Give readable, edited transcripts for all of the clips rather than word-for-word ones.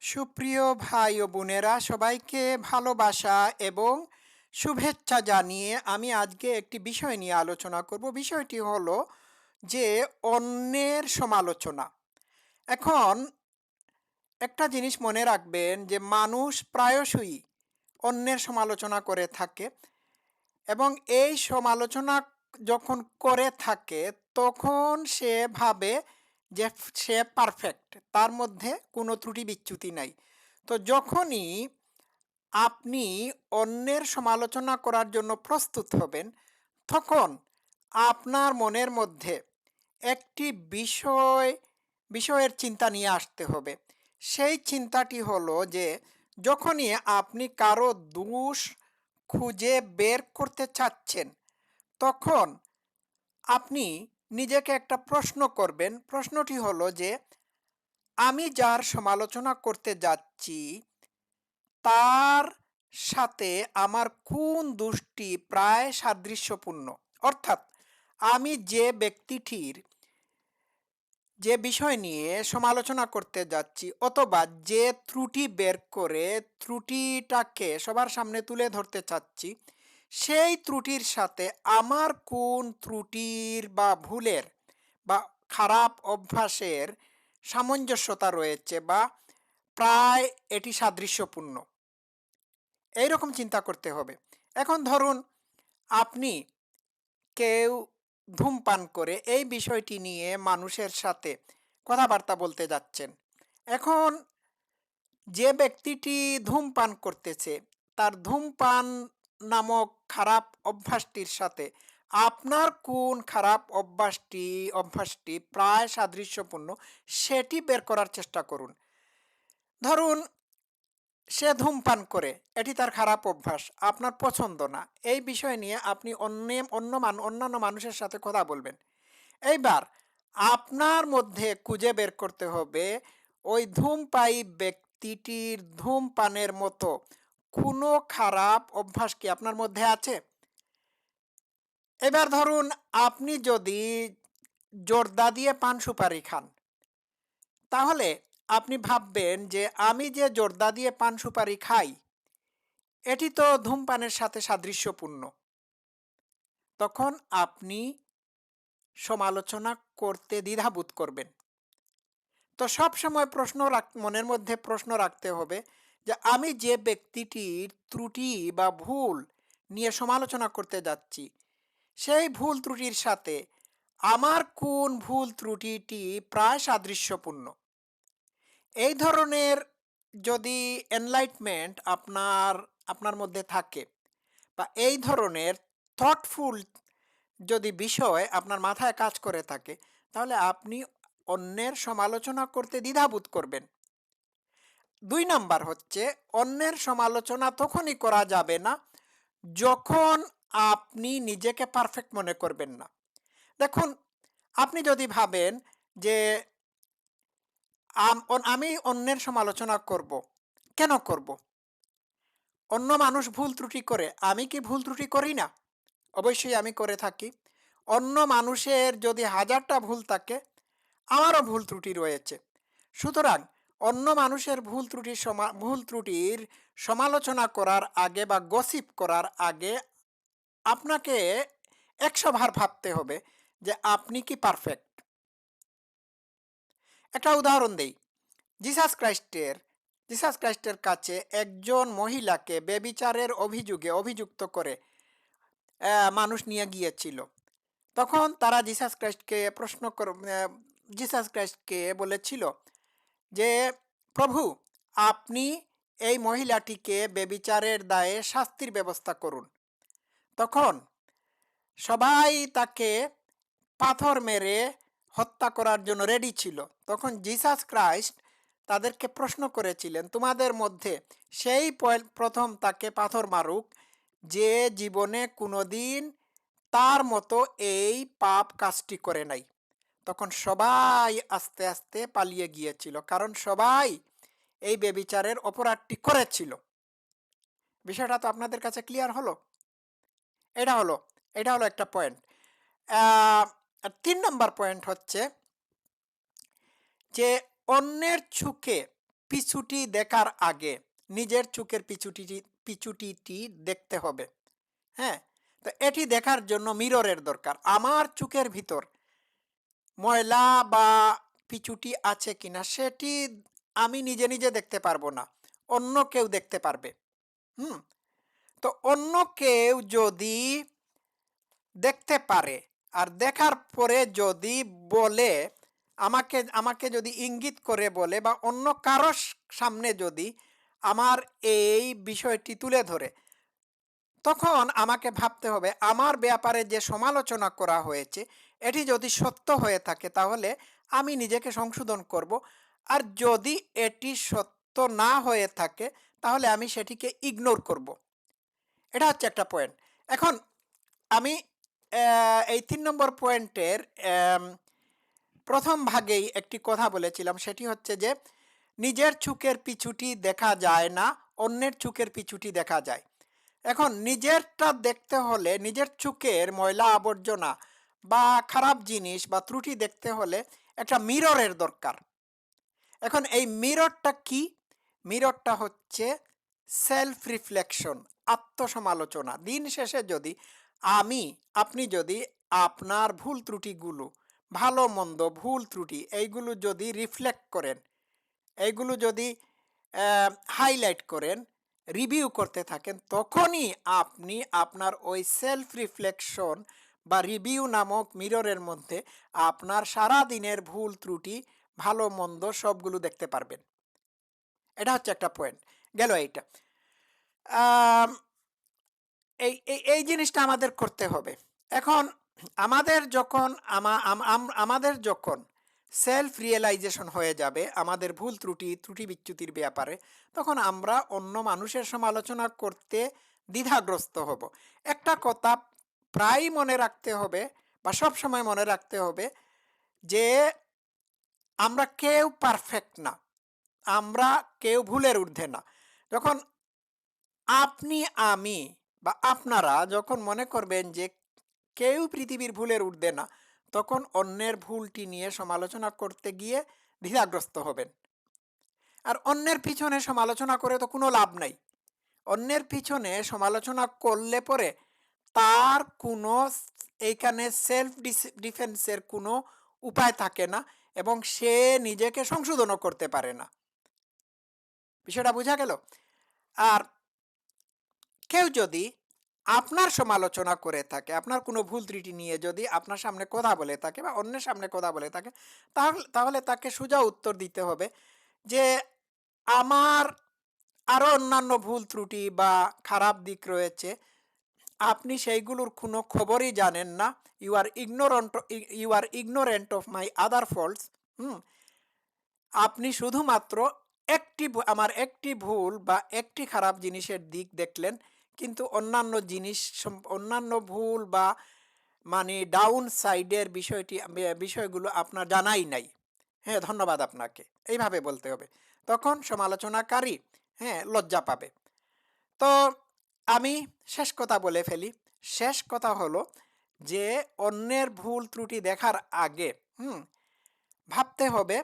সুপ্রিয় ভাই ও বোনেরা, সবাইকে ভালোবাসা এবং শুভেচ্ছা জানিয়ে আমি আজকে একটি বিষয় নিয়ে আলোচনা করব। বিষয়টি হলো যে অন্যের সমালোচনা। এখন একটা জিনিস মনে রাখবেন যে মানুষ প্রায়শই অন্যের সমালোচনা করে থাকে এবং এই সমালোচনা যখন করে থাকে তখন সে ভাবে যে সে পারফেক্ট, তার মধ্যে কোনো ত্রুটি বিচ্যুতি নাই। তো যখনই আপনি অন্যের সমালোচনা করার জন্য প্রস্তুত হবেন, তখন আপনার মনের মধ্যে একটি বিষয়ের চিন্তা নিয়ে আসতে হবে। সেই চিন্তাটি হলো যে যখনই আপনি কারো দোষ খুঁজে বের করতে চাচ্ছেন, তখন আপনি নিজেকে একটা প্রশ্ন করবেন। প্রশ্নটি হলো যে আমি যার সমালোচনা করতে যাচ্ছি তার সাথে আমার কোন দোষটি প্রায় সাদৃশ্যপূর্ণ? অর্থাৎ আমি যে বিষয় নিয়ে সমালোচনা করতে যাচ্ছি অথবা যে ত্রুটি বের করে ত্রুটিটাকে সবার সামনে তুলে ধরতে চাচ্ছি, সেই ত্রুটির সাথে আমার কোন ত্রুটির বা ভুলের বা খারাপ অভ্যাসের সামঞ্জস্যতা রয়েছে বা প্রায় এটি সাদৃশ্যপূর্ণ। এইরকম চিন্তা করতে হবে। এখন ধরুন আপনি কেউ ধূমপান করে এই বিষয়টি নিয়ে মানুষের সাথে কথাবার্তা বলতে যাচ্ছেন। এখন যে ব্যক্তিটি ধূমপান করতেছে তার ধূমপান নামক খারাপ অভ্যাসটির সাথে আপনার কোন খারাপ অভ্যাসটি প্রায় সাদৃশ্যপূর্ণ সেটি বের করার চেষ্টা করুন। ধরুন সে ধূমপান করে, এটি তার খারাপ অভ্যাস, আপনার পছন্দ না। এই বিষয় নিয়ে আপনি অন্যান্য মানুষের সাথে কথা বলবেন। এইবার আপনার মধ্যে খুঁজে বের করতে হবে ওই ধূমপায়ী ব্যক্তিটির ধূমপানের মতো কোনো খারাপ অভ্যাস কি আপনার মধ্যে আছে? এবার ধরুন আপনি যদি জর্দা দিয়ে পান সুপারি খান, তাহলে আপনি ভাববেন যে আমি যে জর্দা দিয়ে পান সুপারি খাই এটি তো ধূমপানের সাথে সাদৃশ্যপূর্ণ। তখন আপনি সমালোচনা করতে দ্বিধাবোধ করবেন। তো সবসময় মনের মধ্যে প্রশ্ন রাখতে হবে যে আমি যে ব্যক্তিটির ত্রুটি বা ভুল নিয়ে সমালোচনা করতে যাচ্ছি, সেই ভুল ত্রুটির সাথে আমার কোন ভুল ত্রুটিটি প্রায় সাদৃশ্যপূর্ণ। এই ধরনের যদি এনলাইটমেন্ট আপনার মধ্যে থাকে বা এই ধরনের থটফুল যদি বিষয় আপনার মাথায় কাজ করে থাকে, তাহলে আপনি অন্যের সমালোচনা করতে দ্বিধাবোধ করবেন। ২ নাম্বার হচ্ছে অন্যের সমালোচনা তখনই করা যাবে না যখন আপনি নিজেকে পারফেক্ট মনে করবেন না। দেখুন, আপনি যদি ভাবেন যে আমি অন্যের সমালোচনা করব। কেন করব? অন্য মানুষ ভুল ত্রুটি করে, আমি কি ভুল ত্রুটি করি না? অবশ্যই আমি করে থাকি। অন্য মানুষের যদি ১০০০টা ভুল থাকে, আমারও ভুল ত্রুটি রয়েছে। সুতরাং অন্য মানুষের ভুল ত্রুটির সমালোচনা করার আগে বা গসিপ করার আগে আপনাকে ১০০ বার ভাবতে হবে যে আপনি কি পারফেক্ট? একটা উদাহরণ দেই। জিসাস ক্রাইস্টের জিসাস ক্রাইস্টের কাছে একজন মহিলাকে ব্যভিচারের অভিযোগে অভিযুক্ত করে মানুষ নিয়ে গিয়েছিল। তখন তারা জিসাস ক্রাইস্টকে বলেছিল যে, "প্রভু, আপনি এই মহিলাটিকে ব্যভিচারের দায়ে শাস্তির ব্যবস্থা করুন।" তখন সবাই তাকে পাথর মেরে হত্যা করার জন্য রেডি ছিল। তখন জিসাস ক্রাইস্ট তাদেরকে প্রশ্ন করেছিলেন, "তোমাদের মধ্যে সেই প্রথম তাকে পাথর মারুক যে জীবনে কোনোদিন তার মতো এই পাপ কাজটি করে নাই।" তখন সবাই আস্তে আস্তে পালিয়ে গিয়েছিল, কারণ সবাই এই ব্যভিচারের অপরাধটি করেছিল। বিষয়টা তো আপনাদের কাছে ক্লিয়ার হলো? এটা হলো এটা হলো একটা পয়েন্ট। ৩ নম্বর পয়েন্ট হচ্ছে যে অন্যের চোখে পিছুটি দেখার আগে নিজের চোখের পিছুটিটি দেখতে হবে। হ্যাঁ? তো এটি দেখার জন্য মিররের দরকার। আমার চোখের ভিতর ময়লা বা পিছুটি আছে কিনা সেটি আমি নিজে, নিজে দেখতে পারবো না। অন্য কেউ দেখতে পারবে। হুম? তো অন্য কেউ যদি দেখতে পারে আর দেখার পরে যদি বলে আমাকে আমাকে যদি ইঙ্গিত করে বলে বা অন্য কারো সামনে যদি আমার এই বিষয়টি তুলে ধরে, তখন আমাকে ভাবতে হবে আমার ব্যাপারে যে সমালোচনা করা হয়েছে এটি যদি সত্য হয়ে থাকে তাহলে আমি নিজেকে সংশোধন করব। আর যদি এটি সত্য না হয়ে থাকে তাহলে আমি সেটিকে ইগনোর করব। এটা হচ্ছে একটা পয়েন্ট। এখন আমি এই ৩ নম্বর পয়েন্টের অ্যাম ১ম ভাগেই একটি কথা বলেছিলাম সেটি হচ্ছে যে, নিজের চোখের পিছুটি দেখা যায় না, অন্যের চোখের পিছুটি দেখা যায়। এখন নিজেরটা দেখতে হলে নিজের চোখের ময়লা আবর্জনা বা খারাপ জিনিস বা ত্রুটি দেখতে হলে একটা মিররের দরকার। এখন এই মিররটা কি? মিররটা হচ্ছে সেলফ রিফ্লেকশন, আত্মসমালোচনা। দিন শেষে যদি আপনি যদি আপনার ভুল ত্রুটিগুলো, ভালো মন্দ ভুল ত্রুটি এইগুলো যদি রিফ্লেক্ট করেন, এইগুলো যদি হাইলাইট করেন, রিভিউ করতে থাকেন, তখনই আপনি আপনার ওই সেলফ রিফ্লেকশন বা রিভিউ নামক মিররের মধ্যে আপনার সারা দিনের ভুল ত্রুটি, ভালো মন্দ সবগুলো দেখতে পারবেন। এটা হচ্ছে একটা পয়েন্ট। গেল এইটা। আম এই জিনিসটা আমাদের করতে হবে। এখন আমাদের যখন আমাদের যখন সেলফ রিয়ালাইজেশন হয়ে যাবে আমাদের ভুল ত্রুটি বিচ্যুতির ব্যাপারে, তখন আমরা অন্য মানুষের সমালোচনা করতে দ্বিধাগ্রস্ত হব। একটা কথা প্রায়ই মনে রাখতে হবে বা সবসময় মনে রাখতে হবে যে আমরা কেউ পারফেক্ট না। আমরা কেউ ভুলের ঊর্ধ্বে না। যখন আপনি, আমি বা আপনারা যখন মনে করবেন যে কেউ পৃথিবীর ভুলের ঊর্ধ্বে না, তখন অন্যের ভুলটি নিয়ে সমালোচনা করতে গিয়ে দ্বিধাগ্রস্ত হবেন। আর অন্যের পিছনে সমালোচনা করে তো কোনো লাভ নাই। অন্যের পিছনে সমালোচনা করলে পরে তার কোনো এইখানে সেলফ ডিফেন্সের কোনো উপায় থাকে না এবং সে নিজেকে সংশোধনও করতে পারে না। বিষয়টা বোঝা গেল? আর কেউ যদি আপনার সমালোচনা করে থাকে, আপনার কোনো ভুল ত্রুটি নিয়ে যদি আপনার সামনে কথা বলে থাকে বা অন্যের সামনে কথা বলে থাকে, তাহলে তাকে সোজা উত্তর দিতে হবে যে, আমার আরো অন্যান্য ভুল ত্রুটি বা খারাপ দিক রয়েছে। আপনি সেইগুলোর কোনো খবরই জানেন না। You are ignorant of my other faults. Hmm? আপনি শুধুমাত্র আমার একটি ভুল বা একটি খারাপ জিনিসের দিক দেখলেন, কিন্তু অন্যান্য অন্যান্য ভুল বা মানে ডাউন সাইডের বিষয়গুলো আপনার জানাই নাই। হ্যাঁ, ধন্যবাদ আপনাকে। এইভাবে বলতে হবে। তখন সমালোচনাকারী, হ্যাঁ, লজ্জা পাবে। তো আমি শেষ কথা বলে ফেলি। শেষ কথা হলো যে অন্যের ভুল ত্রুটি দেখার আগে হুম, ভাবতে হবে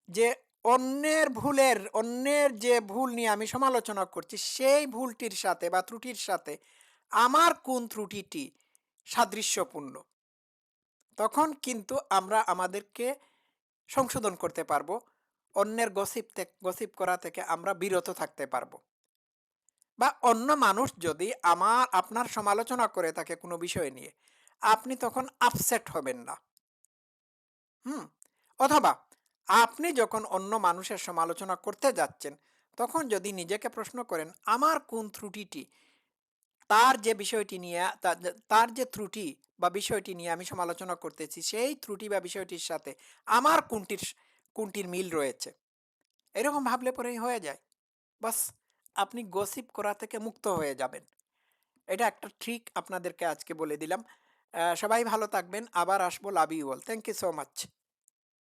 যে অন্যের যে ভুল নিয়ে আমি সমালোচনা করছি সেই ভুলটির সাথে বা ত্রুটির সাথে আমার কোন ত্রুটিটি সাদৃশ্যপূর্ণ। তখন কিন্তু আমরা আমাদেরকে সংশোধন করতে পারবো। অন্যের গসিপ করা থেকে আমরা বিরত থাকতে পারবো। বা অন্য মানুষ যদি আপনার সমালোচনা করে থাকে কোনো বিষয় নিয়ে, আপনি তখন আপসেট হবেন না। হুম? অথবা আপনি যখন অন্য মানুষের সমালোচনা করতে যাচ্ছেন, তখন যদি নিজেকে প্রশ্ন করেন, আমার কোন ত্রুটিটি তার যে বিষয়টি নিয়ে তার যে ত্রুটি বা বিষয়টি নিয়ে আমি সমালোচনা করতেছি, সেই ত্রুটি বা বিষয়টির সাথে আমার কোনটির মিল রয়েছে। এরকম ভাবলে পরেই হয়ে যায়। বাস, আপনি গসিপ করা থেকে মুক্ত হয়ে যাবেন। এটা একটা ট্রিক আপনাদেরকে আজকে বলে দিলাম। সবাই ভালো থাকবেন। আবার আসবো। Love you all. Thank you so much.